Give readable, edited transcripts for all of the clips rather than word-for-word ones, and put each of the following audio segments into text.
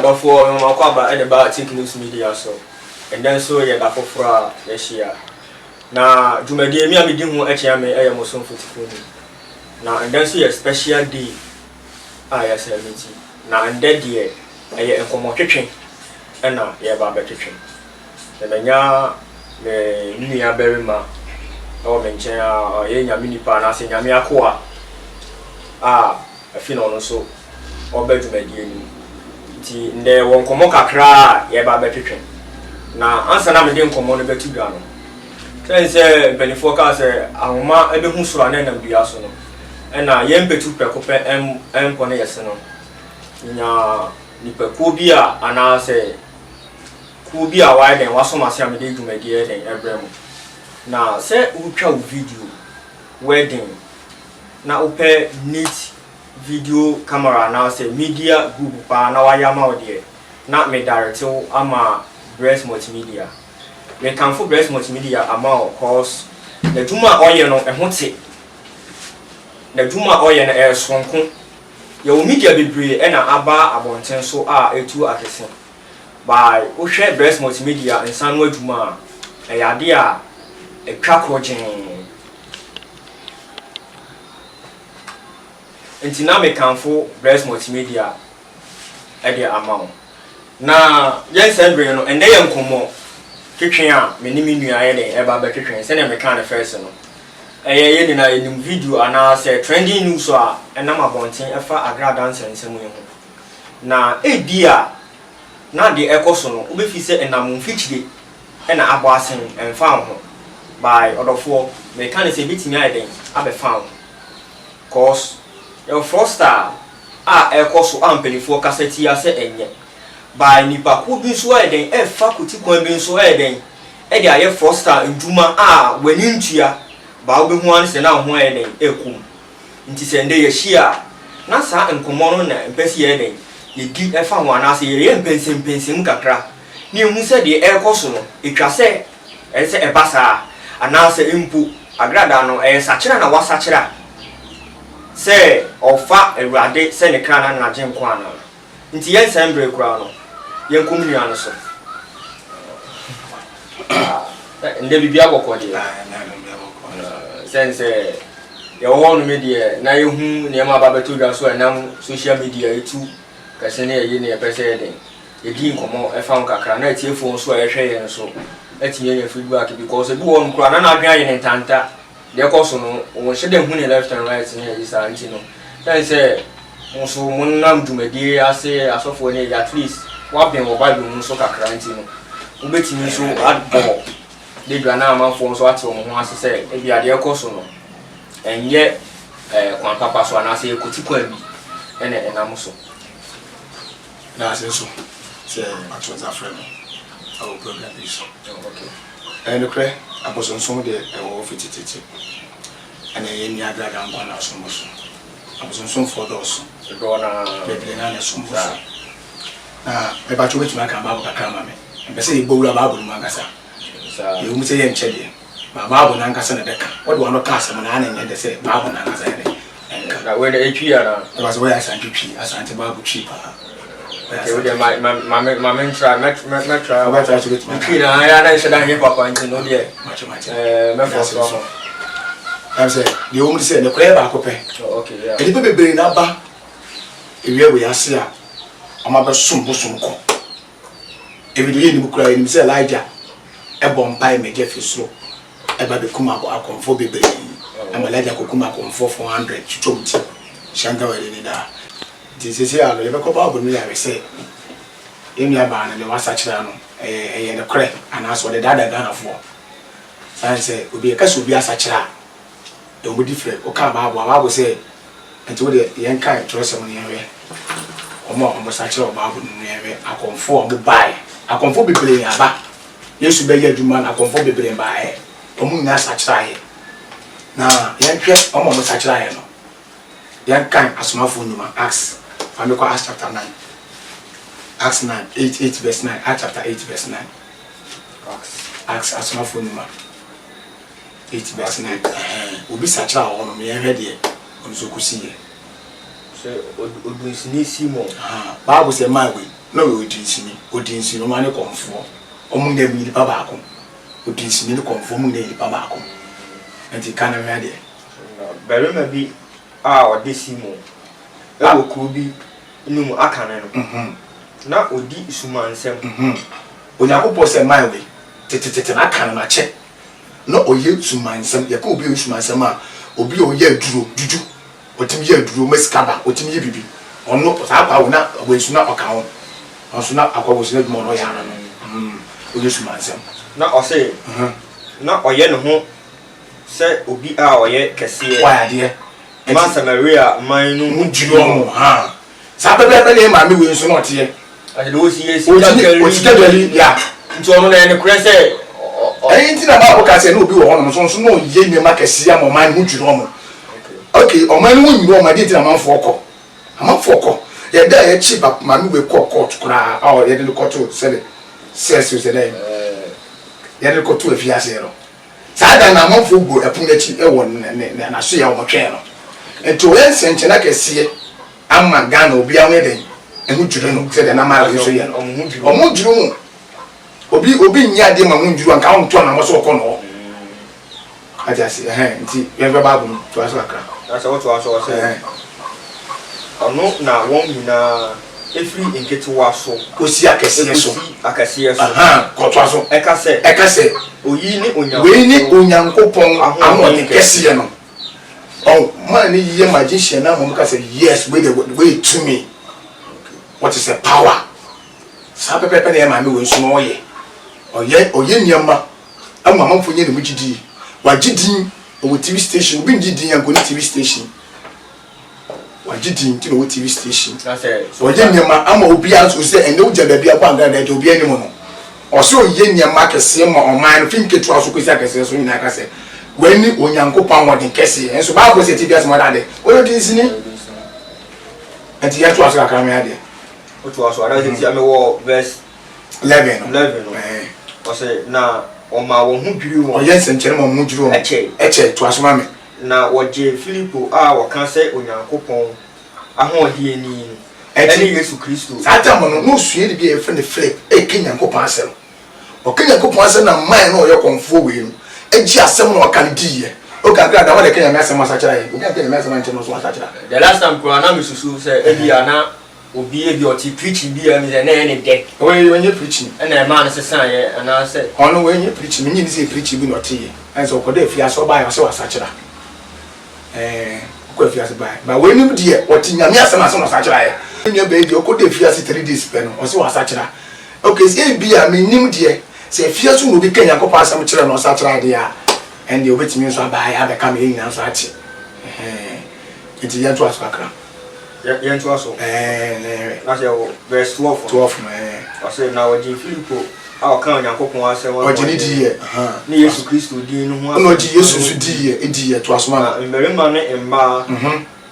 Order for Makwaba and about Think News Media so. And then so yeah, that for this year. Now, do my dear me, I didn't want HMA, I am also for now, and then so a special day. I say meeting. Now, and that year, I am from kitchen. And now, yeah, Baba kitchen. The Mania, the Nia Berryma, or Menchia, or Yenya Minipan, say Yamia Koa. Ah, I feel also, or better, my dear. There won't come on cry, yeah, Baba kitchen. Now, answer now, I didn't come on the better gano. Say, Penny Focus, I'm ma, I don't who's running and be asono. And I am betu precope and pone yasono. Nya, Nipa Kubia, and I say, Kubia wide and was so much I'm to my dear and Abraham. Now, say, we show video wedding. Now, pay neat video camera now say media group pa na waya ma ode na me direct ama breast multimedia me can for breast multimedia ama cause the juma oye no ehote the juma oye na sonko ye media bebre e na aba abonten so a etu akese by wo hwe breast multimedia ensan no aduma e yade a etwa krogen Inti na me kanfo breast multimedia e de amount na yen sendwe no ende ye nkomo twetwen a me ni menua ye de e ba ba twetwen se na me kan first no ye de na enim video ana say trending news so a enam abonten e fa agra dance nsem ye ho na e bia na de ekoso no obefi se enam mfichire e na abo asen emfa ho by odofo me kan se bitimi aiden abe fa cause your foster ekoso ampelifo kaseti ya se enye by nipa ku bi so eden e faculty kwan bi so eden e dia ye foster nduma wani ntua ba obi ho an se na ho eden ekum nti se nde ye hia na sa enkomo no na empesi eden ye di e fa ho anase ye mpensim kakra ni hu se de ekoso no etwa se e se e basa anase impu agrada no e sachira na wasachira say ofa ewrade say ne kra na agye nko ana nti yen sembre kra no yen komunua no so nde bibia bokọ de sense ye wo no media na ye hu ne ma ba beto dwa so enam social media etu kase ne ye ne pese den ye di nkomo e fa nkakra na tiefo so ye hwe ye so etinye ye feedback because ebi wo nkra na adwan ye ne ntanta de koso no wo hye den hu ne left and right ne ye sa nti no then say so munam dumedi ase asofo ne at least wa ben wo bible mu so kakra nti no wo betimi so adbo de dwa na amanfo so ate wo ho ase say e bia de koso no enye kwan papa so ana se ekoti kwa bi ene enam so na ase so say atwa friend our program is okay and okay abosonso de wo fitititi ana ye ni agrada ngwa na so mo so abosonso for those do na bebele na so mo so na e ba chobe tuma kan babu kakra ma me be say igbo babu mu angasa ye mu say ye nchede babu na angasa na deka wo de wono ka asem na ana nye de say babu na angasa ye na we de etwi ya na e was we asantwi asante babu chi pa okay we de my try to get my key na ya na sheda he papa nti no de much me for so I say the woman say the prayer back open okay yeah e dey be na ba ewie we ase a amaba sum ko e bi dey ni bukura ni say Elijah e bompai me je fi so e ba be kuma akonfo bebere e ma Elijah ko kuma akonfo 400 chichomti shanga we ni da this is here le be ko ba bu ni ya we say emi aba na le wasa kira no ye ne kre ana so de dada Ghana fo say obi e ka so obi asa kira e mo different o ka ba say enti wo de yen kan trust mo yen we omo sa kira o ba bu no yen we akonfo o buy akonfo bebere aba yesu be ya djuma na akonfo bebere ba omo nya sa kira ye na yen hwe omo sa kira ye no yen kan asomafo nyuma Acts famiko Acts chapter 9 Acts 9 8 verse 9 Acts chapter 8 verse 9 Acts asomafo nyuma 8 verse 9 obi sa kira o no me hwe de onso kusiye say odunsi ni Simon Bible say my way no odinsini no mane konfo omu na mi nipa baako odinsini no konfo mu na nipa baako enti kana me ade bere ma bi a odisi mu e wo ku bi num akane no na odi sumansem onyakopo se mai we tete na akane na che na oye sumansem ya ko obi sumansem a obi oye aduro juju otimi ye aduro maskaba otimi ye bibi ono sa pa wona wensu na okawo onso na akwawo sina dum ono ya na no oye sumansem na ose na oye no ho se obi a oye kese wa ade Master Maria mine no mujiro mo ha sa bebe na ma me wensu na ote ade do si yesi otikadali ya nti ono na ne kure se ẹyin tí na bá bọ kásẹ ní obi wọ hàn nso nso náà yé nneɛma kɛseɛ ama ɔman mu dwiri ɔmo okay ɔman mu nyiri ɔmo adi ti na amanfo ɔkɔ yɛda a yɛkyi ba maame wei kɔ court koraa a yɛde no kɔto sɛde sɛs sɛ dɛ yɛde no kɔto afiase no saa da na amanfo gu ɛpon n'akyi ɛwɔ n'aso yɛ ɔmo twɛn no nti ɔyɛ nsɛnkyɛnna kɛseɛ ama Ghana obi ahụ ɛdɛn ɛho dwiri no sɛdeɛ na maa nso yɛ no ɔmo dwiri mu obi nya de ma hunjuru anka on to na mo so ko no aja si nti yen ba babu to aso akra asa wo to aso se ono na won nyina efri enketu waso osi akese so ko to aso eka se oyi ni onyan we ni onyankopon ahon ni kese no oh man ni ye magician na mo ka say yes we to me what is the power sa pepe na ma me we nso no ye oye nyama ama manfo nye ne mugidi wagidin o TV station obi ngidin yanko ni TV station wagidin ti no TV station oye nyama ama obi anso se ene o jaba bia kwa ngada de obi anim no o se oye nyama kese ma oman finke to aso kwesi akese so nyina akase wani onyankopon wodin kese enso ba ko se TV asma dade o yo din sini enti ya to aso akara me ade o to aso ada ti ame wo verse 11 ose na oma wo hu dwiri wo oye nsenkyere mo mu dwiri wo eche to asoma me na woje Filipo a wo kan se onyankopon ahodi eni eni Yesu Kristo ata mo no sue de bi e fe ne Philip e kenyankopon asem o kenyankopon asem na man na oye konfo we no eji asem na o kan diye o kan gra da wo de kenya me asem asakyera ye o kan kenya me asem anche no so asakyera the last time corona me susu se ebi ana obi ebi oti preaching bi am na ene de when you preaching na man se san ye ana se ono when you preaching me ni say preaching bi no te ye enso ko de fia so ba ya so asakyera ko fia se ba ba when you de oti nyame asem aso no asakyera ye nya be de ko de fia se 3 days pe no o so asakyera okay say bi a me nim de se fia so no bi kenya ko pa asem kyera no asakyera de ya and the obetimi so ba ya be kam ye nyina so ati enti ya to aso akra yen to aso na se verse 12 ase na woji Filipo a o kan Onyankopon asem o jini di ye ni Yesu Kristo di no ho no ji Yesu su di ye to aso ma mmerima ne emma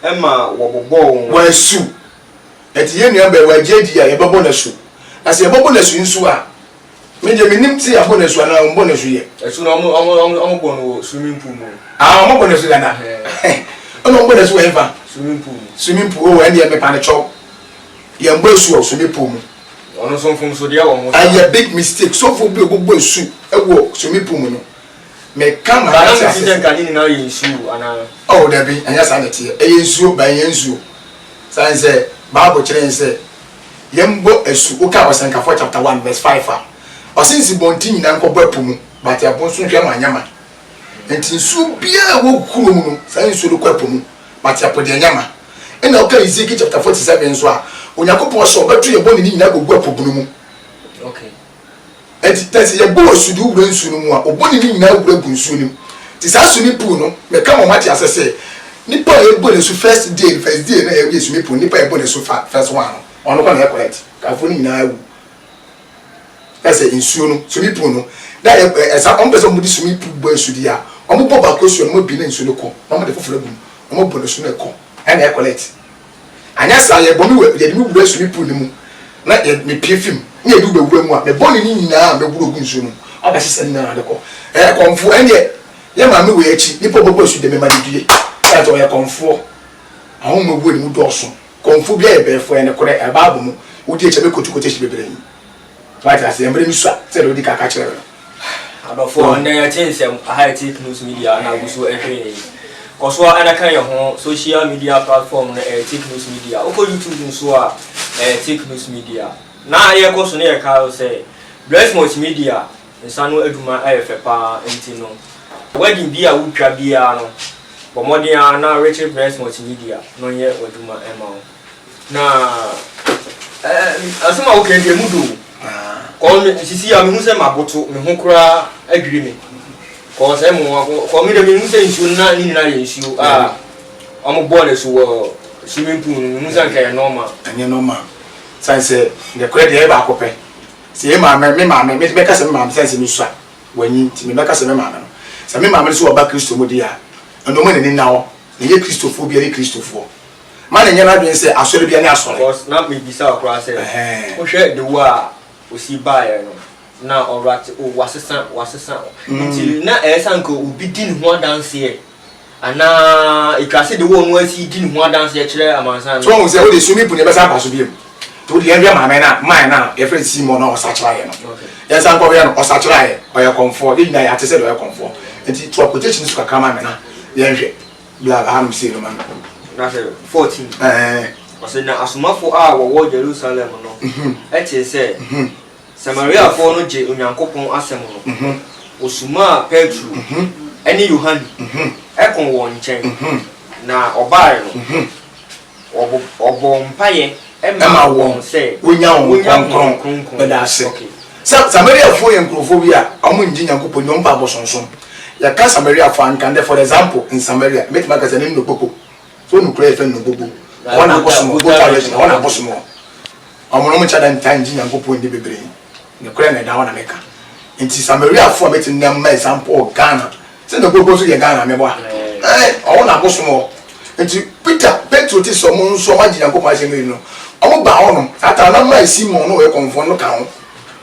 emma wo bobo wa su eti ye nua be wa je di ya ye bobo na su ase ye bobo na su nsu a me je minim ti ya bobo na su na o bobo na su ye esu na omo bo no swimming pool mo omo bo na su na ono bobo na su we fa swimming pool o ene me pa ne cho ye mbo su o swimming pool mu ono so fun so dia wo mo a big mistake so for bi ogbo su e wo swimming pool mu no me kama na na se den kan ni na ye su ana oh there be anya sa na tie e ye su ba ye su san se bible kire se ye mbo esu o ka wasanka for chapter 1 verse 5 o since bonti nyina nko bo apu mu but ya bon so hwe ma nyama enti su bia wo kuro mu no san su lo ko apu mu but ya pode nyama ena o ka Ezekiel chapter 47 so a Onyankopon so betu ye boni ni nyina gogu apobunu mu okay enti tese ye bo sudu wura nsu no mu a oboni ni nyina wura gu nsu nim ti sa su ni pu no me ka mo mati asese nipa ye bo ne su first day na ye su mi pu nipa ye bo ne su first one ono kwa na ye correct ka fo ni nyina wu ese nsu no su mi pu no da ye esa on be so mu di su mi pu bo su di a omo bo ba ko su no mo bi na nsu no ko na mo de foforo bu omo bo ne su no ko na ye correct anya sa ye bomi we ye mi wura su mi pu ni mu na ye me pie film ni e du be wura mu a me boni ni nyina me wura gu nsu no aba sisa ni na de ko konfo ene ye ma me we echi ni po bobo su de me ma di due ya to ye konfo ahun me wo ni mu do so konfo bia e be fo ene kore e ba bo mu Odi eche be kotu shi bebre. Right as embre mi so say odi ka ka kire. Adofo on dey attention high tech news media na guso ehwe. Koso ana kan your ho social media platform na tech news media. Oko YouTube nso a tech news media. Na ye koso na ye ka say Bless Multimedia nsano aduma ayefɛ pa enti no. Wedding bia wutwa bia no. Bomodin na Richard Bless Multimedia no ye aduma ema. Na asoma wo kan dey mudu. Ko me sisi ya me hu se maboto me hu kura adwiri me. Ko se mo ko me de me hu se nsu na ni na ye nsu omo ball so wo swimming pool me hu se kan ye normal. Anya normal. Sanse the credit e ba akopɛ. Se me be ka se me maame sense mi so a wani ti me be ka se me maame no. Se me maame so oba Kristo modi a eno mo ne na wo. Ne ye Kristofo bia ye Kristofo. Ma ne nya na dwen se asore bia ne asore. Because na me bisa akora se. Wo hwe de wo a osi bae no. Na orate o wasesa nti na esanko obi di ne ho dance e ana ikase de wo no asi di ne ho dance e kire amansan. So won se wo de sumi pu ne be sa ba so biem. To the area maame na man na your friend Simon na osachira ye no. Yes anko be no osachira ye oya comfort. Dey na ya tese oya comfort. Enti to quotation su kaka maame na ye hwe bla ham say no man. Na 14. Ose na asomafo a wo Jerusalem no. Eche se Samaria fo no je Onyankopon asem no. Osuma Petru eni Yohane ekon wo nchen na obae no. Obo mpaye Emma won say wonya won konkron beda ase. Samaria fo ye nkrofo bi a omo nji Nyankopon no mpa bosonson. Ya ka Samaria fo an kan for example in Samaria met magazine no popo. So no pray fe no bobo. Wana bosomo go college wana bosomo. Omo no mcha dan tanji Nyankopon de bebre. Ne kure na da wana meka. Nti Samaria fo met nam example Ghana. Se no bobo so ye Ghana me bo. Wana bosomo. Nti Peter Petro ti so mo nso ma Nyankopon ase mi no. Omo ba ono ata na ma Simon no we konfon no ka ho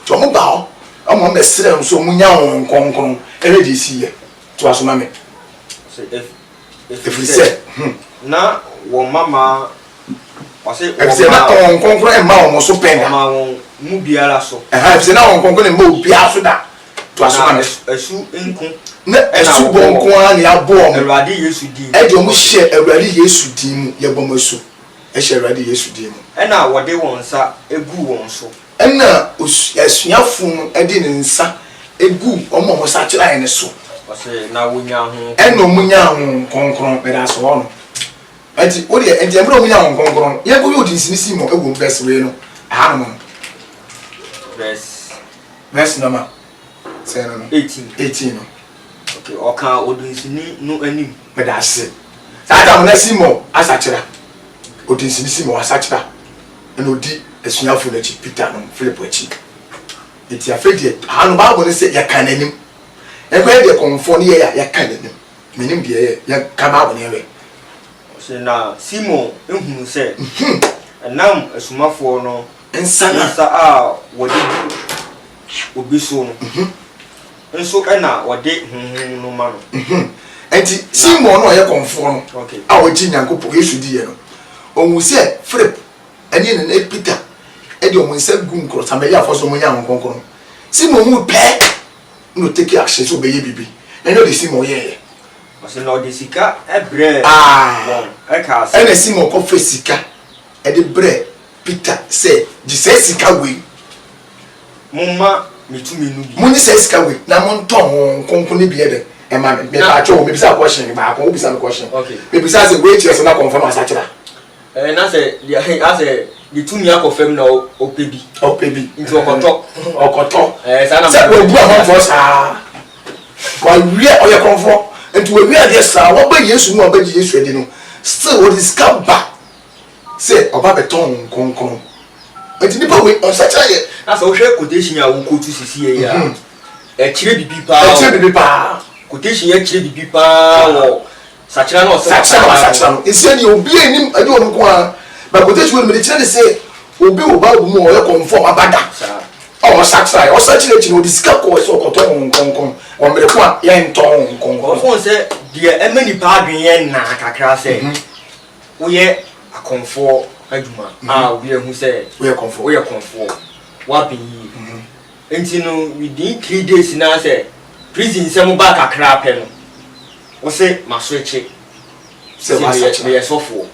to omo ba o omo mesere nso munya won konkron ere di si ye to asoma me so if say na wo mama o say wo na on konkron e ma omo so penda ma won mu biara so if say na on konkron e ma obia so da to asoma me esu nku na esu bonko an ya bo omo Awurade Yesu di e de omo hye Awurade Yesu di mu ye bom esu e hye Awurade Yesu di mu ena wode won sa egu won so ena asuafo no edi ne nsa egu omo ho sa kira ene so ose na wonya ho ena omunya ho konkron be da so no enti wo de enti emre omunya ho konkron ye go yodi sinisi mo egu best we no aha no best number say no 18 no okay oka odinsini no anim be da se sa ta mo na simo asa kira odinsini mo asa kira ena odi asuafo na chi Peter no Philip achi enti afedi hanu ba go se ya kananim e ko e de konfo ne ya kananim menim de ya ka ba ne we se na Simon ehunu se enam asumafo no ensana a wode obi so no enso kana wode no ma no enti Simon no ya konfo no a wodi Nyankopon Yesu di ye no ohun se Philip eni ne Peter edi omo nse gun kro Samaria fo so mo nya nkonkron Simon mu pe no take action so be ye bibi na no de Simon ye o se no de sika ebre e ka se ene Simon ko fe sika e de bre Peter say di se sika we mumma mitumi nu bi mo ni se sika we na mo nton nkonkron ne bi e de e ma me pa cho me bisa question ba ko bisa me question me bisa se we chese na confirm asa kira na se ase di tumi akofem na opebi nti okoto sana se we bu amon for sa wa wie oye konfo nti we wie de sa wo ba Yesu no ba Yesu edi no still what is come back say oba beton konkon nti nipa we on sa kira ye na se wo hwe quotation ya wo kotu sisi ye ya e kire bibi pa quotation ya kire bibi pa wo Sachira no isi ni obi enim ade onu ko a ba quotation we me kire de say obi o ba mu o ye conform abada o sachira o sachira chi no disika ko so ko to konkon o me ko a ye nton konkon o se de emani pa adwen ye na kakra say wo ye akonfo adwuma a obi ehu say we comfort wa be enti no within 3 days na say prison sem ba kakra pe no wo say masoeche say we sofo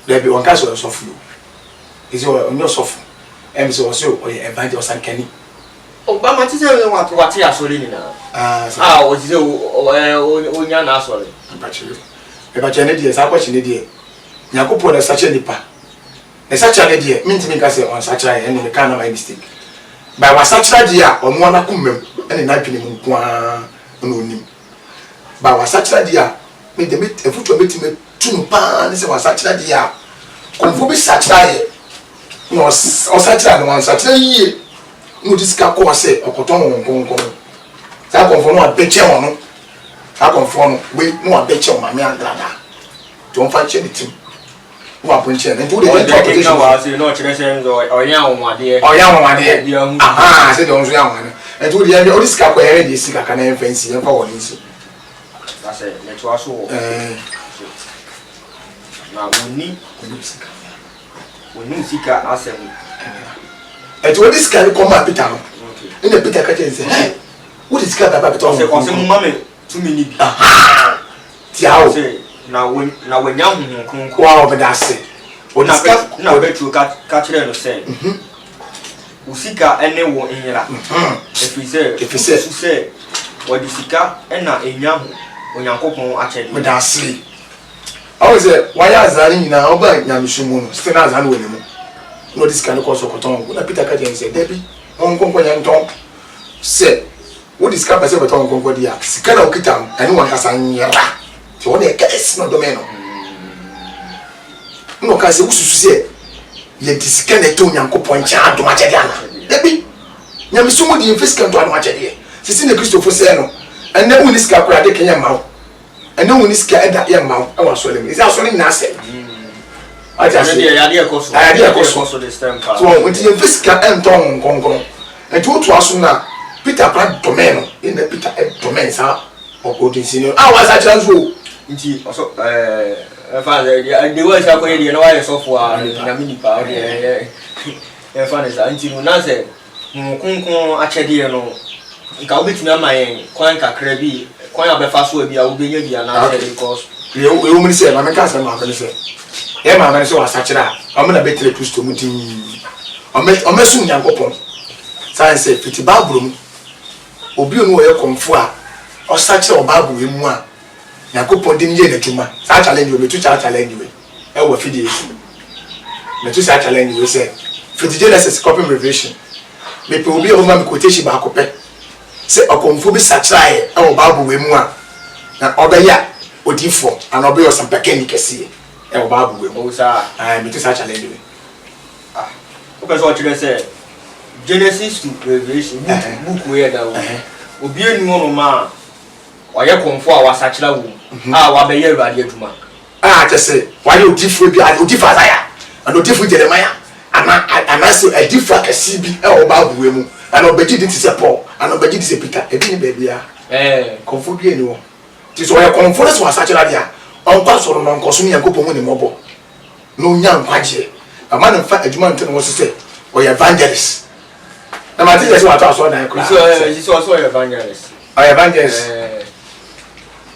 there be one case we sofo is on your sofo em say also o evangel sankani Obama ti say what ya sori ni na o ti say o nya na sori ba che ne die sa kwa che ne die nyakopo na sache nipa na sache ne die mintimi ka say on sache ya ne ka na my mistake by wasache die a omo na kumem ene na twene mu kwa no onim by wasache die a me de efutu betime tunu pa ne say wasache die a konfo bi sache ye no osache no sache yie no diska ko say okoton won sa konfo no abeche won sa konfo no we no abeche o mame angrada don fa che ni tim wa ponche ne to de interpretation wa say no chere say oyan onwade aha say don so yan wan e to de o diska ko here de sika kana en fancy en fa won nsi na say me to aso na woni sika asem e to diska ko ma Peter no ina Peter ka che say hey what is sika baba Peter o say mo mame to me ni bi aha tiao na wanya hunkun kwa obedase odiska na betu ka kire no say usika ene wo nyira efise odisika ena enya onyankopon achede medase awu say waya azani nyina oba nyamisumu no stina azani wo nemu no diska no koso koton na Peter ka je say debi onkonko nyanton say wo diska pese beton onkonko dia sika na okitam ene wan kasa nyira ti won e kesi no domeno no ka se ususu se ye disika na to nyankopon cha adoma chede ana debi nyamisumu di fiska to adoma chede sisi ne Christopher se no ene woni sika kura de kenya mawo ene woni sika eda ye mawo e wa so le mi isi aso ni na se aja se ya de koso this time pa so won ti ye fiska enton nkonkon enti otu aso na Peter pra domeno ina Peter domen sa okodinsi no awa chanzo nti also fa de wa sha ko ye no wa so fo a na mini pa e fa ne sa nti no na se kunkun achede no nka obetumi amayen kwan kakra bi kwan abefa so bi a obenya bi na se because we muni se na me ka se ma ka se e ma na se wa sachira o me na betre Kristo mutin o me su nyankopon science fiti babrum obi onu ye konfo a o sachira o babu we mu a nyankopon din ye na tuma sa challenge we metu challenge we e wo fidi yesu metu sa challenge we say fiti Genesis copy revelation me pe obi o ma me quotation ba akopɛ se okonfo bi sachira e wo babu we mu a na obeya odifo ana obeyo sampakeni kese e wo babu we mu sa metu sa challenge we o person chire say Genesis to Revelation book we da wo obi enu no ma oye konfo a wasachira wo a wa be ye ruade aduma chese wa ye odifo bi odifa Isaiah ana odifo Jeremiah ana se edifa kesi bi e wo babu we mu ana obeji di se Paul ana obeji di se Peter e bi ni bebia konfo bi eni wo ti so oye konfo le so wasachira dia on pa so no nkoso ni yankopon mu ni mobo no nya nkwaje ama na fa aduma ntene wo se oye evangelist na ma ti se wa to aso dan kra so evangelist evangelist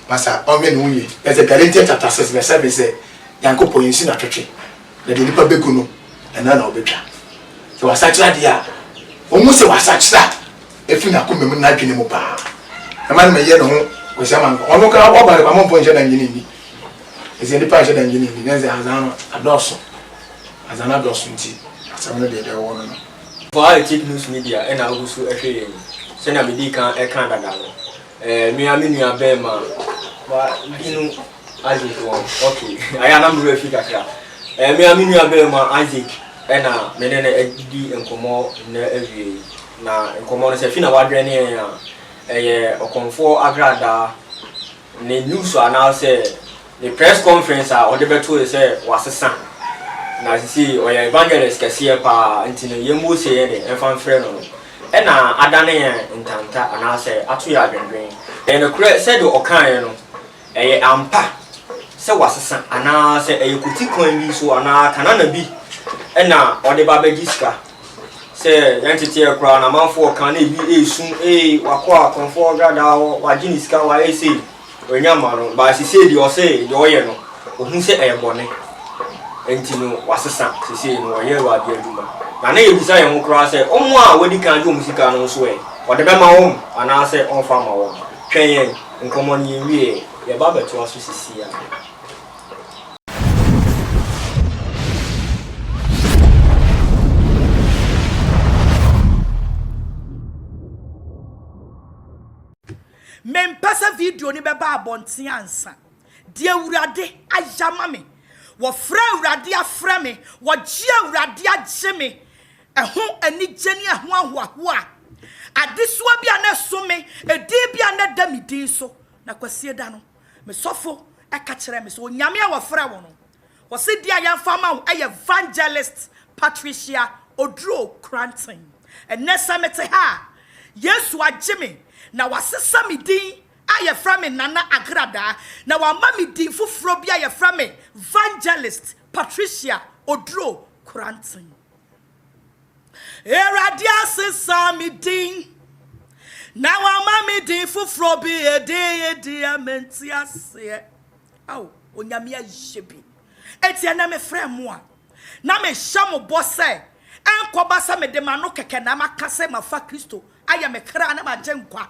masa on me no ye as a Galatians chapter 6 verse 7 say yankopon yin si na twetwe na de nipa beku no na obetwa so wasachira dia o mu se wasachira efi na komem na dwene mu pa na ma me ye no ho ko se man ono ka obare ba mo ponje na nyini ni ezi nipa je na nyini ni na ze azano adoso nti asamene de wo no for I take news media and I also ehwe se na medi kan e kan dada no me aminu abema wa binu Isaac one okay I am number fi kakra me aminu abema Isaac na me ne edi enkomo na ewie na enkomo no se fi na wadre ne ya okonfo agrada ne news announce the press conference a odebeto se wasesa na sisi oya evangelist kese pa ntino yemu se ye de enfan frɛ no na adane ye ntanta anase ato ya adwendwen no kure se de okan no ampa se wasesa anase kuti kwan bi so ana kanana bi ena ode ba bejiska se yantete e kra na manfo kan na bi esun wakwa konfo gada wa jiniska wa ese onyama no ba sise di o se de oye no ohun se e bone enti no wasesa sise no oye wa bi aduma na yebisa ye ho kra se omo a wadi kan jo musika no so e ode be ma wo ana se onfa ma wo twen ye nkomo ni wie ye ba beto aso sisi ya Mempasa video ni beba abonten ansa de awurade ayama me wo fra awurade afra me wo gye awurade agye me ehun anigye ne ehun ahoahoa adesoa bia na so me edi bia na da me din so na kwasie da no me sofo eka kire me so onyame a wo fra wo no wo se dia yamfa ma wo evangelist Patricia Odro Cranton enesa mete ha Yesu agye me na wasesa mi din aye fra me Nana Agrada na wama mi din fufuro bia ye fra me Evangelist Patricia Odro Cranton Eradia asesa mi din na wama mi din fufuro bia edi amenti ase aw onyame ajebi etia na me fra mo a na me hya mo bose enkoba sa me de mano keke na makase mafa Kristo aye me kra na magye nkwa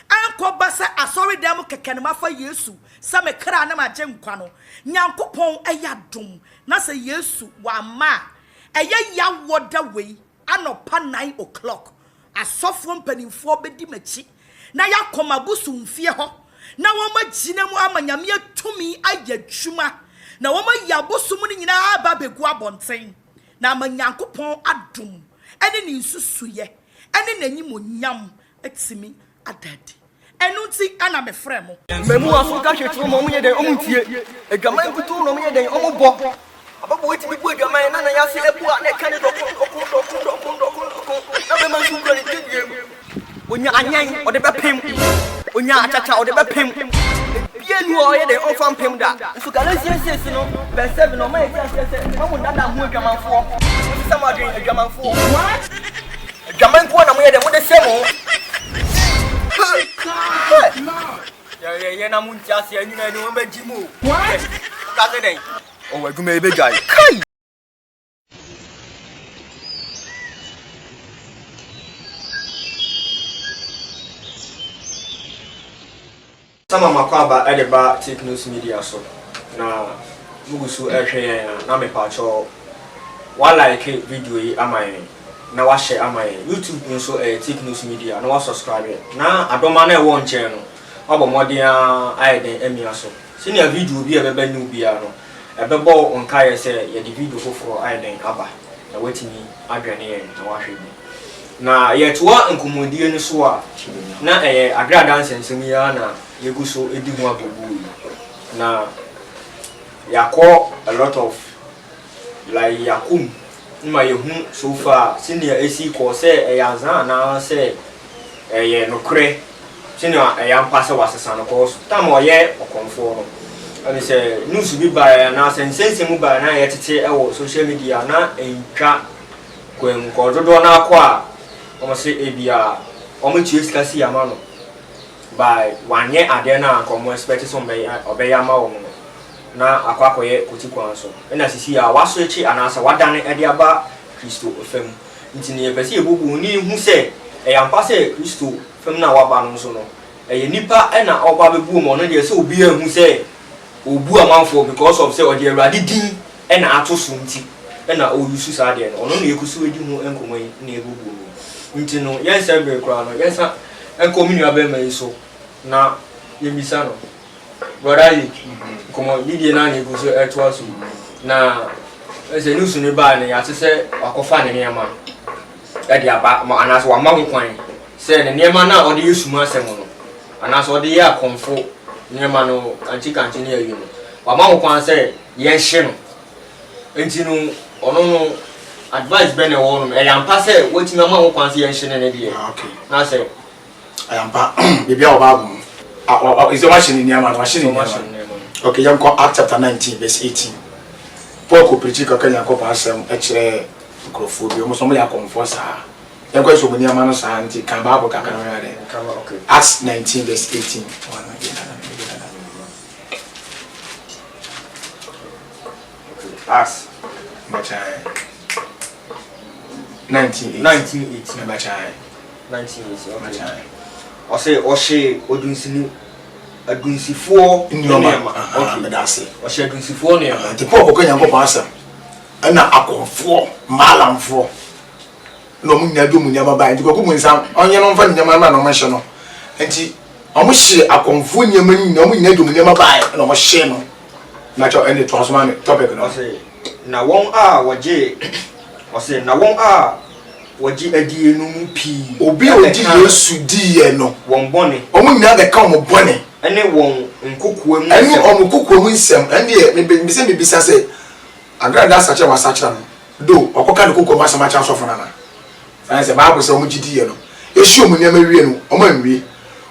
ankoba sa asori dem keke na mafa Yesu sa me kra na magye nkwa no nyankopon ayadom na se Yesu wa ma eye ya woda we anopa 9 o'clock asofo mpanimfo bedi machi na yakoma busu mfie ho na woma gina mu amanyame atumi ayadwuma na woma yabosu mu ni nyina aba begu abonten na amanyankopon adom ene ni nsusuye ene nanyim onyam atimi adadi enunti ana me frɛ mo memu afuka hwetro mo ye den omuntie adwaman kutu no mo ye den omubɔ ababo wetimi bu adwaman na yase ebu a na kan do na be man su kra ni tediem onya anyan ode bepem onya achacha ode bepem bienu o ye den onfam pem da nso Galatians no verse 7 no ma ye se mamu dada hu adwamanfo sama den adwamanfo adwaman ko na mo ye den mo de semo ya na muncha se anyu na ni won beji mu ka se den o wa gume be guy kai sama makwaba edeba Take News Media so na mugusu ehwe na me pacho wa like video yi amayen na wa share amayen YouTube nso Take News Media na wa subscribe na adoma na e won che no obomodia ayeden emia so senior video bi e beba new bia no e bebo onka ye se ye di video foforo ayeden aba na wetimi adwane ye na wa hwe na ye toa nkomodie ni so a na agrada nsensem ya na yeguso edi ho agobu na yakọ a lot of like yakum ma yehu so far senior esi ko se yazan na se ye nokre senior yampase wasesa no ko tam oye okonfo no ani se news bi ba na sensensem ba na ye tete e social media na entwa kwen ko dodo na akwa omo se ebia omo chiesika si amano by one year adena komo expect some obeya ma wo na akwakoye kotikwan so na sisi a waso echi anasa wadane ade aba Kristo fam ntini e pese ebubu ni hu se yampa se Kristo fam na waba no so no nipa na oba bebu mo no de se obi ahu se obu amanfo because of say ode awurade din na atoso nti na oyusu sa de no ono na ekusu edi hu enkomo na ebubu ntino yensa be kra no yensa enkomi aba mai so na yemisa no brother como lidie na ne guso eto aso na ese nusu ne ba ne ya se akofa ne nema ya dia ba anaso wa ma nkwan se ne nema na ode yesu mu asem no anaso ode ya konfo nema no anti ne ayi no wa ma nkwan se ye hye no enti no ono no advice be ne wo no e yampa se wetimi ma nkwan se ye hye ne die na se ayampa bibia obago is the machine in Yaman machine. Okay, young Acts chapter 19 verse 18. Paul ko preach ka kanya ko pasem echere Microphobia, almost somebody I come for, sir. You're going to be near Manos and come back. Okay. Acts 19, verse 18. Acts 1918. 1980. I say, Oshe, Odunsini, Adunsifor, okay, that's it. Oshe Adunsifor, the poor can go pass them. And now I come for Malam for no Munya do Munya by to go with some onion on Fanyaman or Mention. And she almost share a confusion, no Munya do Munya by no more shame. Natural any transman topic. I say, now 1 hour, what J. I say, now 1 hour. Waji adi enu pi obi odi Yesu di ye no won bone omu nyina be ka omu bone ene won nkokuo mu ene omu kokuo mu nsem ene me se bibisa se agrada sacha wasacha no do okoka ne kokuo masama cha so fona na san se ba se omu gidi ye no eshi omu nyama wie no omu anwie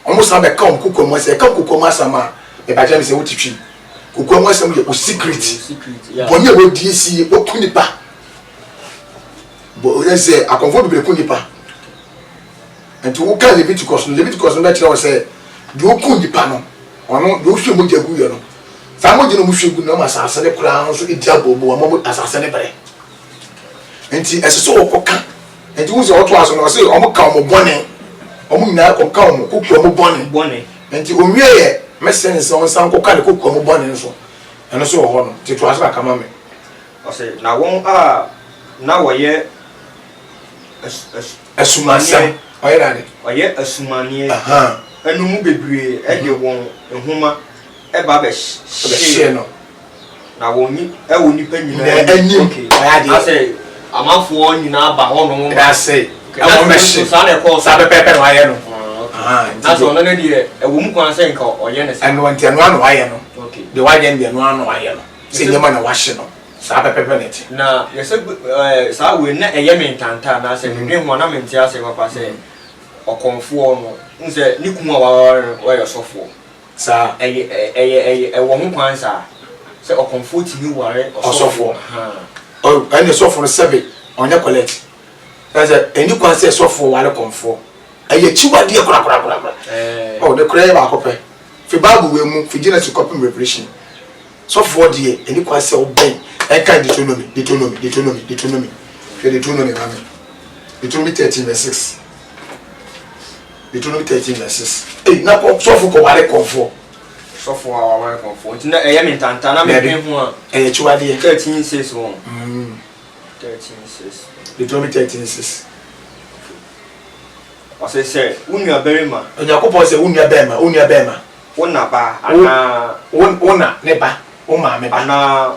omu sa be ka omu kokuo mu se ka kokuo masama e ba jam se wotitwi kokuo mu asem ye o secret bone we di esi okunipa bo say akonfo bibere kunipa enti wo kan Leviticus no be kire wo say de okunipa no ono de ohwe mo jagu ye no sa mo gino mo hwegu no ma asase ne kura no so idiabo bo mo asase ne bere enti eseso wo koka enti wo se oto aso no say o mo ka mo bone o mo nyina ko ka mo kokko mo bone enti o wie ye mesen se on san koka ne kokko mo bone so eno so wo ho no ti to aso ka ma me o say na won a na wo ye asumania oye asumania enu mu bebre e de won ehuma e ba be she no na woni e woni pa nyina okay I say amafo nyina ba ho no I say am me she sa na ko sa pepe no aye no na so no na de e wo mu kwan say nka oye ne sa enu anti enu anu aye no okay de wa ye enu anu aye no se nyema na wa she no sa pepe net na yese sa we na eye mentanta na se me ho na menti ase papa se okonfo no nse ni kuma wa yo sofo sa eye wo ho kwan sa se okonfo timi ware osofo oh and sofo no sebe onya collect say eni kwan se sofo ware konfo eye chiwade e kura oh de kura ba akopɛ fi bible we mu fi Genesis copy revelation sofo de eni kwan se oben eka Deuteronomy fi Deuteronomy mami Deuteronomy 13 verse 6 Deuteronomy 13 verse 6 na ko sofo ko ware konfo sofo ware konfo nti na eye mentanta na me ho a eye chiwade 13 6 won 13 6 Deuteronomy 13 6 o se unua berima onyakopo se unua berima wona ba ana wona ne ba o ma me ba ana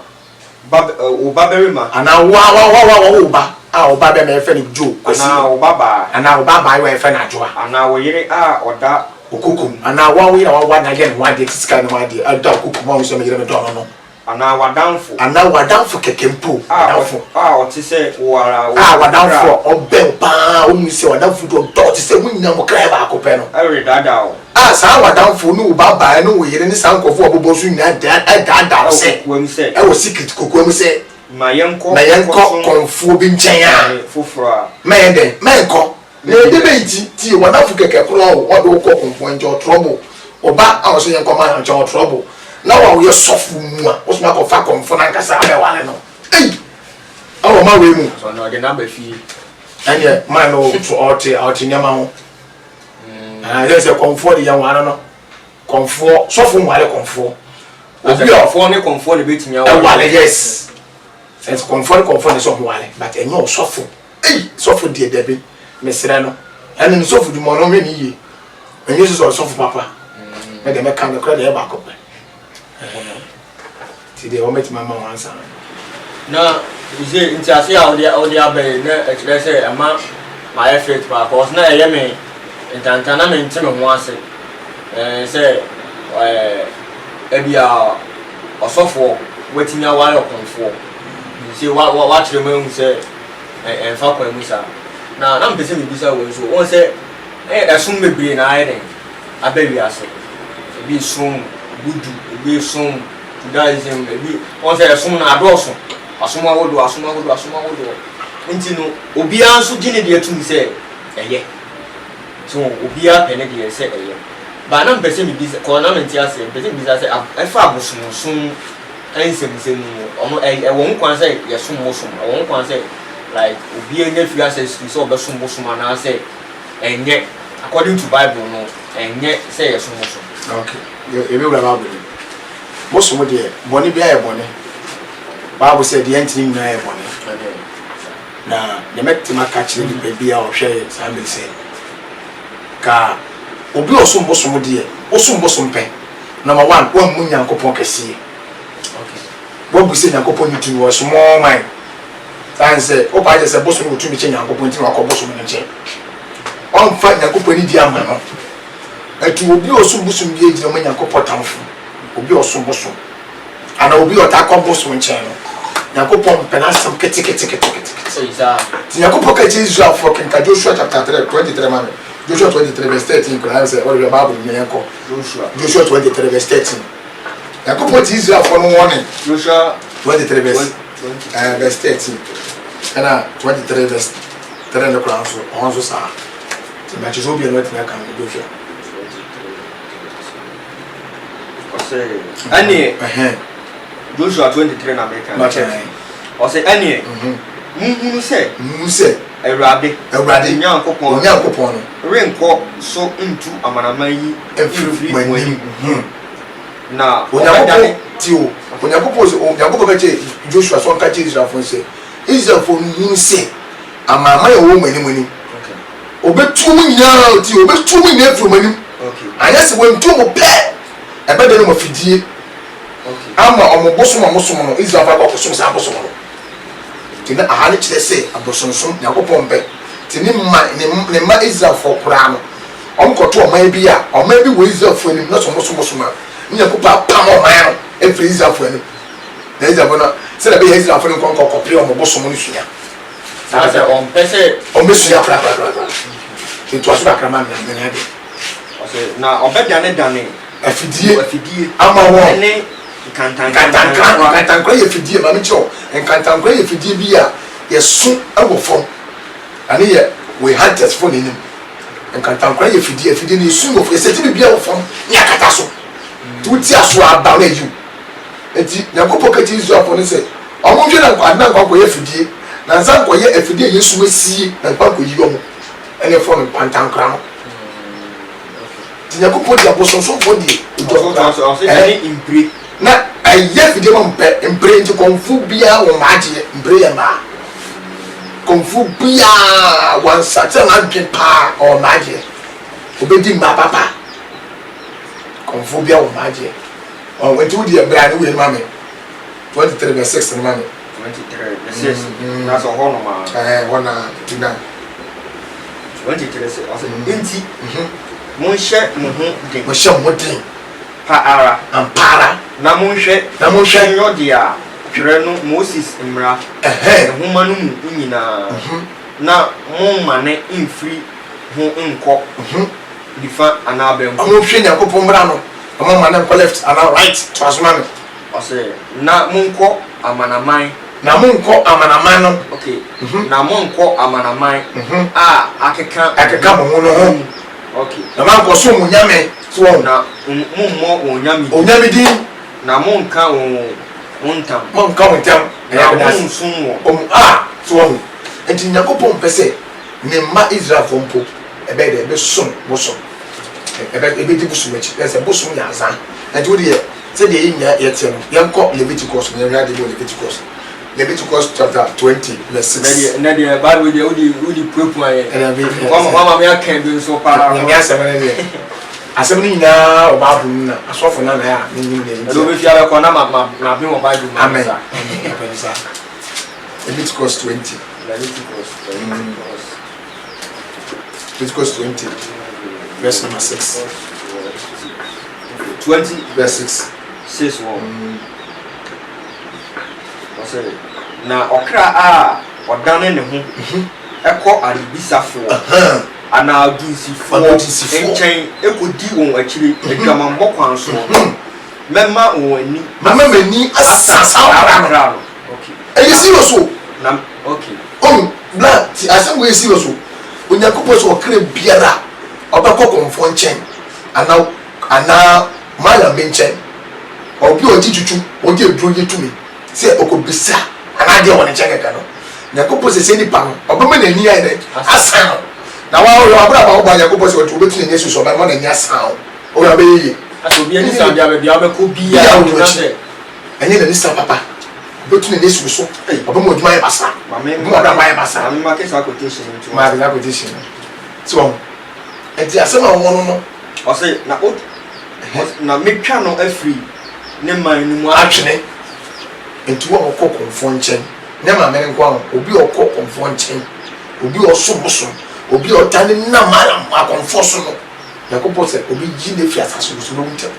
o ba berima ana wa ba o ba be me fe ni jo ana o baba yo e fe na jo ana wo yire oda okukum ana wa na ye ne wa de sika ne wa de ada okukum wa so me yire me do no ana wadanfo kekempo wadanfo o ti se wara wadanfo o ben pa o mu se wadanfo do ti se munyina mo kra ba akopɛ no every dada o sa wadanfo no baba no wo yire ni sankofo obobo so nyina dada se wo mu se e wo secret kokko mu se ma yenko konfo bi nkyɛn a foforo menko na de be ti wadanfo keke kro o do ko konfo njo trouble oba a o so yenko ma njo trouble na wa we sofu mu a wo so na ko fa konfo na nkasa be wale no awo ma we mu so no de na ba fi anya ma no to oti nyama ho yes konfo de ya wana no konfo sofu mu wale konfo obi ofo ne konfo ne betimi ya wale yes sense konfo ne so mu wale but enyo sofu sofu de bi mesira no ene no sofu du mo no me ni ye enyo so sofu papa me de me kan kra de ba ko ti de o met mama wansa na ize nti ase a odi abai na ekire se ama my faith pa cause na eye me ntantana me ntime ho ase se ebia osofo wetimi aware okonfo nti wa kire me hu se enfa kwa musa na mpese me bisa wo so won se esum bebre na aye den abawi ase ebi sum budu ebi sum judaism ebi won se esum na adoso asuma wodo nti no obiara nso gine de atum sɛ ɛyɛ so obiara pɛ ne de sɛ ɛyɛ ba na mpɛsɛ mi bi sɛ kɔnament ase mpɛsɛ mi bi sɛ ɛfa abosomsom ɛnsɛmsɛm ɔmo ɛwɔ ho kwan sɛ yɛsom bosom ɛwɔ ho kwan sɛ like obiara nya free access to sɛ ɔbɛsom bosom anaasɛ ɛnyɛ according to Bible no ɛnyɛ sɛ yɛsom bosom. Okay ebe wura Bible bosom de bɔne bi ayɛ bɔne Bible sɛ deɛ ntini nyinaa yɛ bɔne na demetima ka kyerɛ nipa bi a ɔhwɛ saa mbɛ sɛ ka obi osom bosom de osom bosom pɛ number 1 wɔn mu Nyankopɔn kɛseɛ what we say Nyankopɔn ni tumi wɔ small mind san sɛ o ba je sɛ bosom wo tumi kyɛ Nyankopɔn tumi akɔ bosom ne kyɛ on fa Nyankopɔn ni di ama no etu obi osom bosom bi egyina mo Nyankopɔn tamfo obi osom bosom ana obi ɔta akɔ bosom nkyɛn no Nyankopɔn pɛ na asɛm kete ti Nyankopɔn ka kyɛ Israel for King Joshua chapter 3 23 man Joshua 23 verse 13 kora say what the Bible me yanko Joshua 23 verse 13 Nyankopɔn ti Israel for no warning Joshua 23 verse 13 ana 23 verse 3 no kora so on so sa ti ba chizo bi no tina kan Joshua ani Joshua 23 na America o say ani muhunu se Ewurade Nyankopɔn renkɔ so ntu amanaman yi efiri wani na Onyankopɔn tio Onyankopɔn ka kyɛ Joshua so ka kyɛ Israel fo sɛ Israel fo muhunu se amanaman yɛ wɔ mani obetu mu nyinaa ti obetu mu nyinaa efiri mani anya se wɔntu mu pɛ ɛbɛda no mafidie ama ɔmo bosom no Israel fa kɔ som sa bosom no tina ahane kyerɛ sɛ abosonsom Nyankopɔn pɛ tini ma Israel fo kora no ɔmo kɔto ɔman bi a ɔman bi wɔ Israel fo anim na so bosom a Nyankopɔn pam ɔman no efiri Israel fo anim na Israel fo no sɛ da bɛ Israel fo no kɔkɔ pere ɔmo bosom no sua sa sɛ ɔmpɛ sɛ ɔmo sua kra etu aso akra ma me na de na ɔbɛdane afidie ama wɔ ne kantankra yɛ fidie ma me kyerɛ kantankra yɛ fidie bi a yɛso ɛwɔ fam ane yɛ we hunters for nenim kantankra yɛ fidie ne yɛso wɔ fam yɛsɛ ti bi wɔ fam ne akata so tu ti aso aba na yiw enti Nyankopɔn ka ti Israel fo ne sɛ ɔmo hwɛ na nkwa yɛ fidie na nsa nkwa yɛ afidie Yesu asie na nkwa yi ɔmo ɛne fo no kantankra no Nyankopɔn di abosonso fo di impre na ayɛ fidie ma mpɛ impre nti konfu bia wo maagye impre yɛ ma konfu bia wansate na dwe pa o maagye obedi ma papa konfu bia wo maagye o wenti wo di ebra ne wo yɛ ma me 23 verse 6 ne ma me 23 verse 6 na so ho no ma wona tina 23 ase enti monhye mo ho den pa ara na monhwe nyode a twerɛ no Moses mmra homa no mu nyinaa na mommane mfiri ho nkɔ difa ana bɛn ko monhwe Nyankopɔn mmra no mommane nkɔ left ana right to asoma me ɔsɛ na monkɔ amanaman no okay na monkɔ amanaman a akeka mo no ho okay na man ko so mo nyame so na mo onyame din na monka wontam na monsun wo so enti Nyankopɔn pɛ sɛ ne ma Israel fo mpo ebe de ebe som bosom ebe di bosom echi sɛ bosom ya azan enti wo de sɛ de yinya yɛte no yɛnkɔ Leviticus ne yɛhwɛ de Leviticus chapter 20 verse 6 na de Bible de odi pupu ayɛ mama me aka bi so para na asɛm ne de asɛm ne nyinaa ɔba bu na asɔfo na na ya nim de do be fia be ko na na bi mo Bible ma amen Leviticus 20 Leviticus 20 verse number 6 20 verse 6 na okra a odane ne ho ekɔ adibisafo ana adunsifo nkyɛn ekodi wɔn akyire adwamambɔ kwan so mɛma wɔn ani mama mani asasa akra no okay eyi si wo so na okay ti asem we serious o onyankopɔ so okre biara obekɔ konfo nkyɛn ana mala menkyɛn obi o titutu o de duro yetumi sɛ okobisa ana de won nkyɛn kaka no nyankopɔ sɛ nipa no obema na ni ayɛ asan na wa o abra ba o ba nyankopɔ sɛ o betu ne yesu so ba ma na nya san o ya be yi aso bi ani san dia be abekɔ bia o na sɛ ɛnyɛ na ni san papa betu ne yesu so obema oduma yɛ basa mo da ba yɛ basa mame ma ke sa quotation nto ma da quotation so enti asem a won no o say na o na metwa no afri ne man no mu atwene enti wo okɔ konfo nkyɛn ne ma me nko obi okɔ konfo nkyɛn obi osoboso obi otane na mala akonfo so no yakopɔ sɛ obi gi ne fi asaso so no wuntem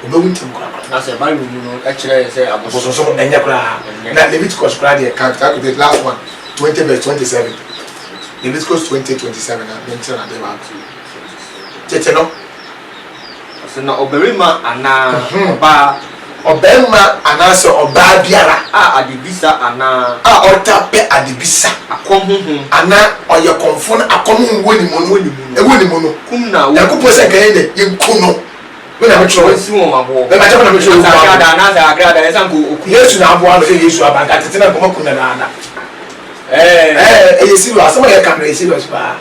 obi wuntem kora na sɛ ba mu no ɛkyerɛ sɛ aboso so ɛnyɛ kora na Leviticus kora de count the last one 20 verse 27 Leviticus 20:27 na mention na de ba tete no so na oberima ana ọbẹ̀rima anaasẹ ọbaa biara a adibisa ana a ọtapẹ adibisa akɔmhuhu ana ɔyɛ kɔnfo no akɔmhuhu wɔ ne mu no kum na wo yakopɔ sɛ nkɛyɛ dɛ yɛnku no wọ́n na bɛtwerɛ wɔsi wɔn aboɔ bɛma kyɛ na bɛtwerɛ wɔn aboɔ anaasɛ agrada ɛsan ko oku yesu na aboa no sɛ yesu abanka tete na nkɔmɔ kun na naana ɛyɛ serious asɛm a yɛ kan na ɛyɛ serious paa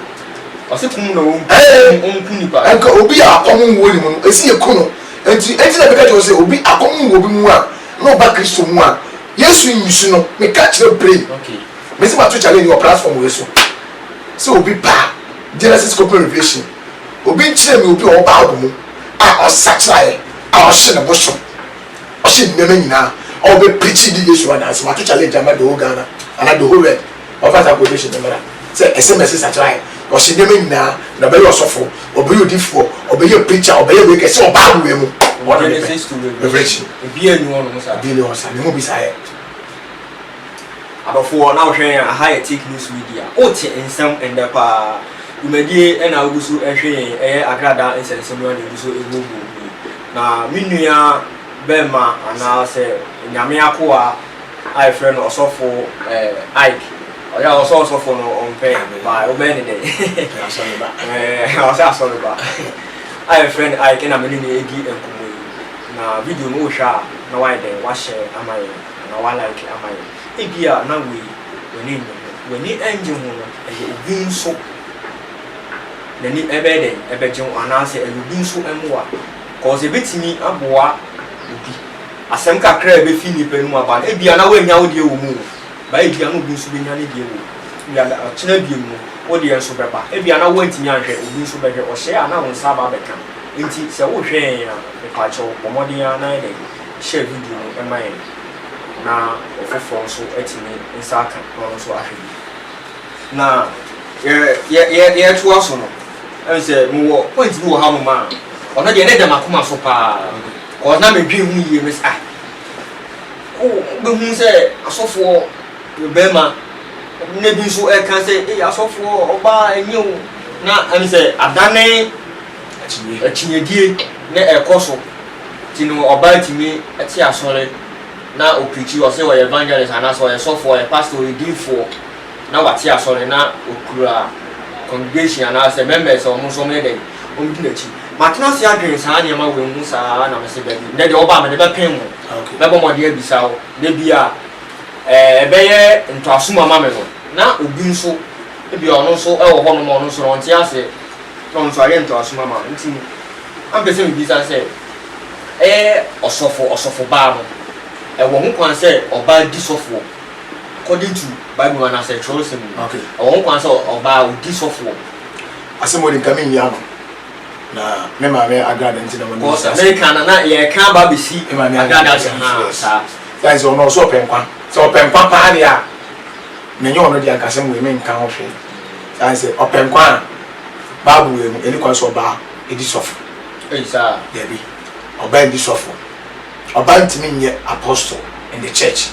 ɔsi kum na wɔn kum nipa ɛnka obi a akɔmhuhu wɔ ne mu no esi yɛ ku no enti na bɛka kyerɛ sɛ obi akɔmhuhu wɔ bi mu a na ɔba kristo mu a yesu nyusu no meka kyerɛ pray mesi ma to challenge wɔ platform wɔ so sɛ obi paa Genesis copy revelation obi nkyerɛ me obi a ɔba abo mu a ɔsakyerɛ a ɔhyɛ ne boso ɔhyɛ nnɛma nyinaa a ɔbɛ preach di yesu adanse ma to challenge ama the whole Ghana ana the whole world ɔfa sa quotation no mara sɛ SMS sakyerɛ ɔhyɛ nnɛma nyinaa na ɔbɛyɛ ɔsɔfo ɔbɛyɛ odifoɔ ɔbɛyɛ preacher ɔbɛyɛ weke sɛ ɔba abo mu revelation ebi enu ɔno mo sa bi ne ɔsa ne ho bi sa yɛ abɔfoɔ na ɔhwɛ yɛn aha yɛ take news media wote nsɛm ɛndɛ paa dwumadie ɛna wogu so ɛhwɛ yɛn ɛyɛ agrada nsɛnsɛm no ɛgu so ɛwɔ mu na me nua bɛma anaasɛ nyame akoa a yɛfrɛ no ɔsɔfo Ike ɔyɛ a ɔsɔfo no ɔmpɛ ba wobɛyɛ ne dɛ ɔsɛ asɔre ba a yɛfrɛ no Ike na mene ne ɛdi nkɔmmɔ yi na video no wohwɛ a na wayɛ dɛ wahyɛ ama yɛn na walike ama yɛn ebia na wani engine ho no ɛyɛ obi nso nani ɛbɛyɛ dɛn ɛbɛgye ho anaasɛ ɛyɛ obi nso ɛmoa kɔɔse ɛbɛtumi aboa obi asɛm kakra a ɛbɛfi nnipa no mu aba no ebia na woanya wo deɛ wɔ mu ba ebia na obi nso bɛnya ne deɛ wɔ ebia ɔkyena bie mu wo deɛ nso bɛba ebia na woantumi anhwɛ obi nso bɛhwɛ ɔhyɛ a na wo nsa aba bɛka nti sɛ wohwɛ yɛn a mepakyɛw bɔmmɔden a na yɛ dɛn hyɛ video no ɛma yɛn na ofoforɔ nso atumi nsa aka na ɔno nso ahwɛ bi na yɛtoa so no ɛne sɛ mewɔ point bi wɔ ha nom a ɔno deɛ ne dɛm akoma so paa kɔɔ na medwe ho yie me sɛ wobɛhu sɛ asɔfoɔ bɛrima na bi nso ɛka sɛ asɔfoɔ ɔbaa ɛnyɛ wo na ɛne sɛ adane akyinyedie na ɛkɔ so nti no ɔbaa tumi ɛte asɔre na oprichi ɔsɛ ɔyɛ evangelist anaasɛ ɔyɛ sɔfoɔ ɔyɛ pastor ɔyɛ diifoɔ na wate asɔre na okura congregation anaasɛ members ɔmo nso ɔmo yɛ dɛ ɔmo di n'akyi matena se adwene saa nneɛma wɔ mu saa na mese baabi ndɛ deɛ ɔba mede bɛpɛn mu bɛbɔ mmɔden abisa wo da bi a ɛbɛyɛ ntoasom ama me no na obi nso ebi ɔno nso ɛwɔ hɔ nom ɔno nso na ɔnte ase na ɔno nso ayɛ ntoasom ama nti ampɛ sɛ mebisa sɛ ɛyɛ ɔsɔfo baa no ɛwɔ ho kwan sɛ ɔbaa di sɔfoɔ according to Bible and as a chosen ɛwɔ ho kwan sɛ ɔbaa odi sɔfoɔ asɛm wɔde nka menyia no na me maame agrada nti na wɔn America na yɛka ba bɛsi agrada saa sɛ ɔno ɔsɛ ɔpɛ nkwa sɛ ɔpɛ nkwa paa deɛ a menyɛ ɔno deɛ ankasɛm wei menka ho hwee sɛ ɔpɛ nkwa a Bible wei mu ɛni kwan sɛ ɔbaa ɛdi sɔfo saa dabi ɔbaa ɛdi sɔfo ɔbaa ntumi nyɛ apostle in the church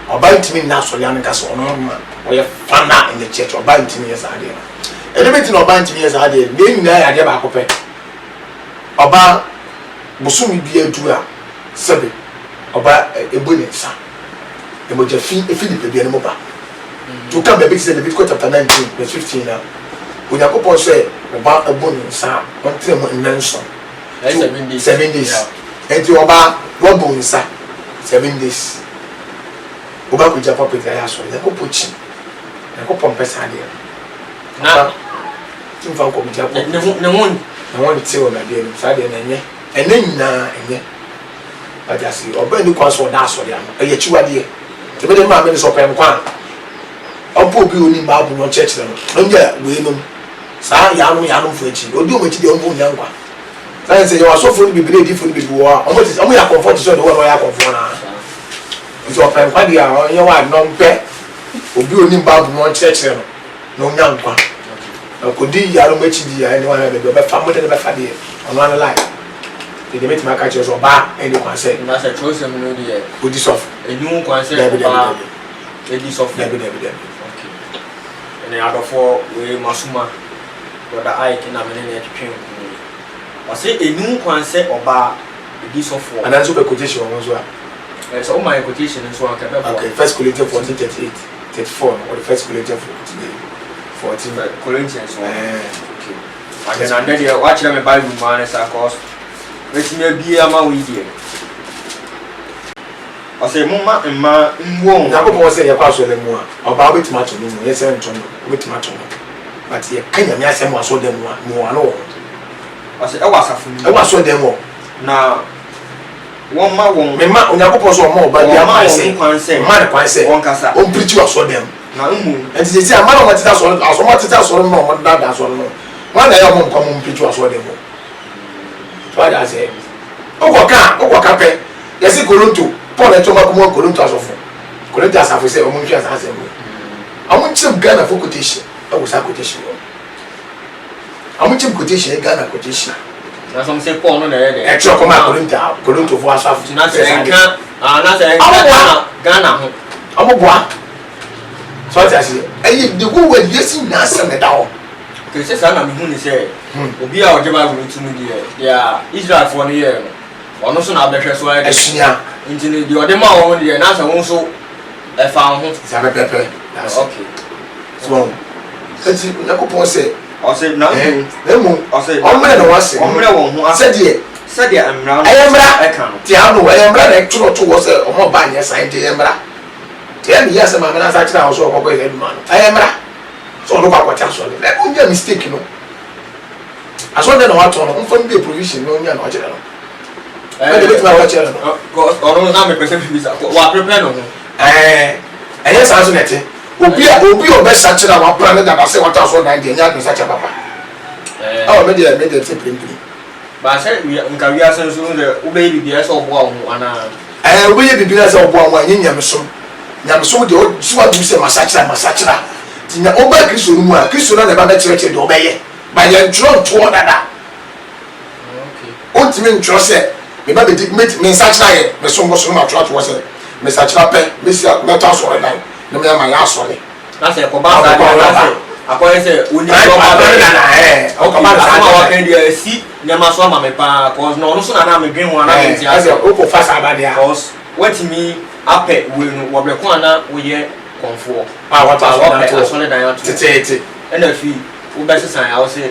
ɔbaa ntumi nyɛ asɔre ano nkasa ɔno ma ɔyɛ fana in the church ɔbaa ntumi nyɛ saa adeɛ no ɛde bɛti na ɔbaa ntumi nyɛ saa adeɛ ne nyinaa yɛ adeɛ baako pɛ ɔbaa bosomi bi adu a sɛbe ɔbaa ebu ne nsa emogya fi efi nipa bi anim ba to come baby say Leviticus chapter 19 verse 15 now Onyankopon say oba ebonu nsa on tire mo nanso 7 days enti oba wobo nsa 7 days oba ko japa pete ya so ya ko pochi ya ko pompesa de na timfa ko mi japa ne won ti o na de no sa de na nye ene nyina enye ajasi oba ni kwa so da so de ano eye chiwade te be de ma me so pem kwa opo bi oni ba bu no church no nje we no sa ya no fu echi odi o mechi de o bu nyankwa sa se yo aso fu ni bibire di fu ni bibu wa o mo ya comfort so de wo ya comfort na nso pem kwa dia o ye wa no mpe obi oni ba bu no church no nyankwa ko di ya no mechi di ya ni wa na be fa mo de be fa de ono ana lai de mechi ma ka che so ba eni kwa se na se choose me no de odi sof enu kwa se ba edi sof de ene adofo we masuma brother Ike na me ne twetwe o se enu kwan se oba edi sofo and so be quotation on so so my quotation so an ka be okay first Corinthians 14:38 34 or the first Corinthians 14 Corinthians okay and then there watch them Bible man sa cause wetin e bia ma we die o se mumma emma nwo na ko say ya kwa so le mu a oba wetima to mu ye say nton wetima to but ye kanya mi asem waso dem mu ano o se e wasafu e waso dem o na won ma won me ma Onyankopon so mo oba dia ma say ma de kwan say won kasa on preach waso dem na umu and say say amara mo tita so aso mo tita so no mo da so no wan na ya mo kwa mo preach waso dem o so I say okoka pe yesi Korinto Paul and Thomas come on Korinto asofo Korinto asafo say omo ntwa asase mo amu chim Ghana for quotation I was a quotation amu chim quotation Ghana quotation na some say Paul no na ye de e tro come Korinto for asafo na say enka na say Ghana ho amu boa so I say eh the go we yesi na asem da ho ke se sa na me hu ni say obi a oje Bible ntumi de ya Israel for no ye no ono so na abehwe so ya esua intini di ode ma won de na sa won so e fa ho sa pepe okay so eti Onyankopon say o say na emu o say omre na wase omre won ho say de amra ayemra e kan ti anu ayemra na turo to wo say omo ba nya sign de ayemra ti anu yes ma na sa kira wo so kokko e du ma no ayemra so no kwa cha so le e nya mistake no aso de na wa to no mfam be provision no nya na wa kira no de bit ma wa kira no ono na me pese bi sa wa prepare no eye sa so nete obi o be sa kira wa plan da ba say wa ta so na de nya sa kira papa me de te print ba say nka wi asan so de ube bi bia so obo awu ana ube bi bia so obo awu anya nyamsom de o suwa du se masakira ti nya oba Kristo no mu a Kristo na ba kire de obeye ba ye ntro to dada o ti me ntro se me ba be me sakira ye me so ngo so ma tro to se me sakira pe me si meta so re dan na me ma ya so le na se ko ba sa na se akoye se oni so ba be na o ka ba sa ma wa kan dia si nyama so ma me pa cause no so na me dwen ho ana me ti ase o ko fa sa ba dia cause what me ape we no wo be ko ana wo ye konfo what was that to so le dan to tete na fi wo be sesan ya wo se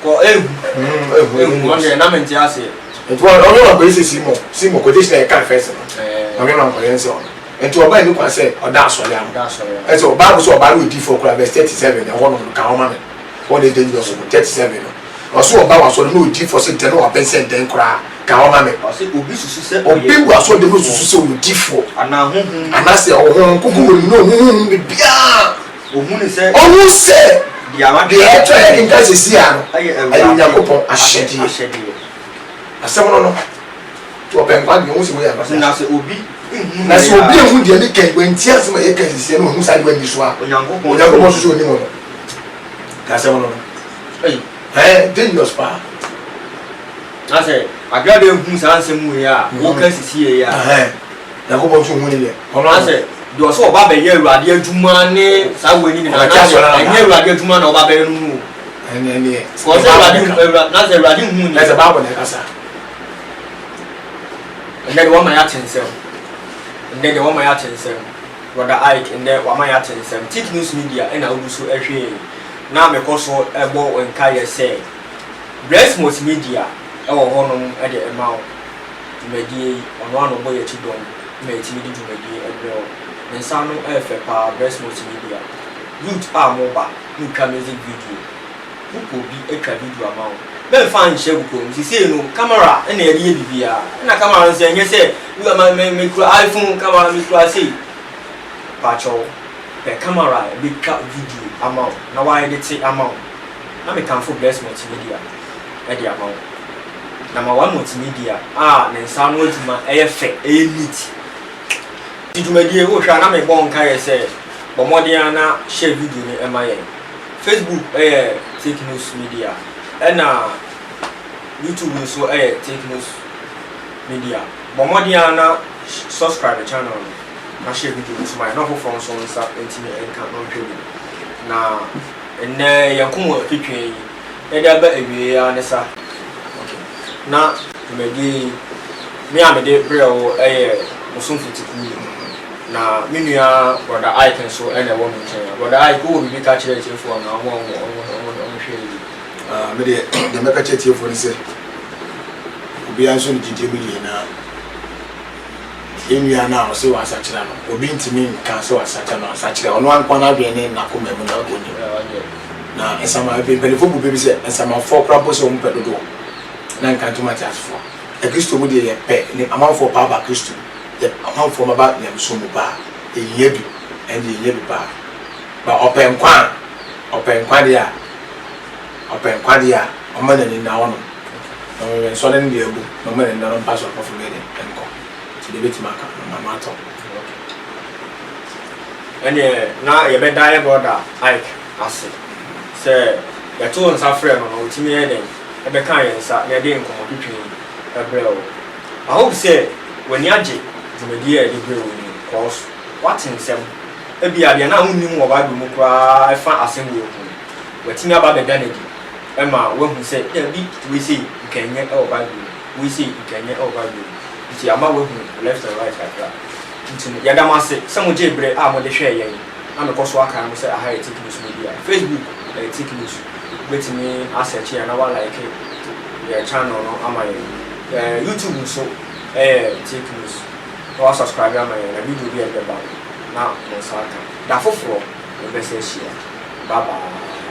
ko ehu on de na me ti ase ento ono wa ko simo quotation e kan first no me ma ko yense on ento oba ni kwa se oda asole am ento oba so oba ru di for kura verse 37 e wono ka o ma me what is dangerous 37 no so oba wa so no di for se ten no abense den kura ka o ma me o se obi susu se obi wa so de no susu se o di for ana hu se o hu kuku no hu bia o hu ni se o hu se dia ma de e try in ka se si ano ayi Onyankopon ahyedi asem no to open kwa de hu se we ya na se obi na se obi hu de ni kan wenti asem e kan se no hu sa de wani so a Onyankopon so ni mo no ka asem no dangerous pa na se agrade hu sa ansem mu ya wo ka sisi ya Onyankopon so hu ni le ono na se do so oba be ye awurade adwuma ne sa wani ni na anye awurade adwuma na oba be no mu ene ko se awurade na se awurade hu ni na se Bible na kasa ndede wo ma ya tensem ndede wo ma ya tensem brother Ike and then Wamaya Tensem, Tick News Media, and I also every now me koso ebo enkaye say breast multimedia ewo honom e de emao dwumadi ono ano boy etidom me etimi dwumadi ebro nsa no efe pa breast multimedia youth moba nka music video buko bi etwa video amao be fan she buko sisi no camera na ye de bibia na camera nse enye say me iPhone camera me say pacho the camera a big cut video amount. Now why did say amount? Now we can for bless multimedia at the amount. Number one multimedia, then some words my AFA, neat. Did you make you shall not make one carrier say, but more than share video in MIA. Facebook, Take News Media, and YouTube also Take News Media. But more than subscribe the channel. I share video with my novel from so intimate and can't pay na and yankumo picture eba ewie anesa okay na tumedi me amede breo musumfu tikuni na menua brother Ike so and a woman brother Ike wo bi ka chere chefo na ho hwe me de me ka chere chefo ni se obi anso ni jijemi na enua na o se wa sachira no obi ntimi nka se wa sachira no sachira ono ankwa na adwe ne na koma mu na ogoni na esama be pelefo bu be se esama fo krapo se o mpedodo na nka tuma chasfo e Kristo mu de ye pe ni amanfo pa ba Kristo ye amanfo ma ba ne so mu ba e yebi e de yebi ba open kwa dia o ma na ni na wono no so na ndi ebu no ma na no pass of me de enko the bit marker no matter and na ye be die brother Ike ase say ya to nsa frɛ no utimi e den e be kan ye nsa na de nkomo twetwe ebrɛ I hope say when ya je dwumadi e de brɛ oni cause what nsɛm e bia de na hunnim wo ba du mu kra e fa asɛm wo ku watimi aba be danadi e ma wo hu say e bi we say nkanye e wo ba du we say nkanye e wo ba du ti ama we hu left and right akra ntino ya dama se some jebre mo de hwe yen na me koso aka mo se aha Take News Media Facebook Take News betimi search ya na wa like ya channel no ama YouTube so Take News no subscribe ama ya na video bi e be ba na mo saka da foforo e be se share bye bye.